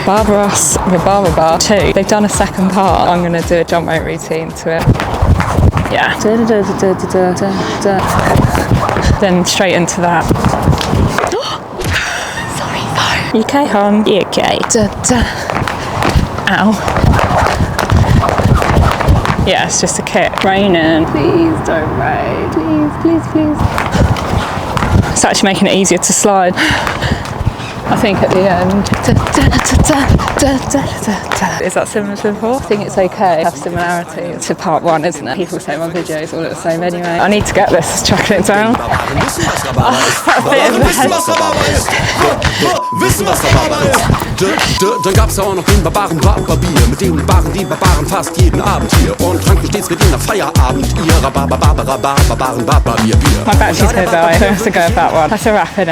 Barbaros Rhabarber Bar 2. They've done a second part. I'm going to do a jump rope routine to it. Yeah. Then straight into that. Sorry, you okay, hon? You okay? Ow. Yeah, it's just a kick. Raining. Please don't rain. Please. It's actually making it easier to slide. I think at the end. Is that similar to before? I think it's okay to have similarities to part one, isn't it? People say my videos all look the same anyway. I need to get this, chucking it down. Dann gab's auch noch den Barbaren Barbier, mit dem waren die Barbaren fast jeden Abend hier und tranken stets mit ihnen nach Feierabend ihrer Barbaren Barbier. My battery's going to die. I have to go with that one. That's a wrap, innit?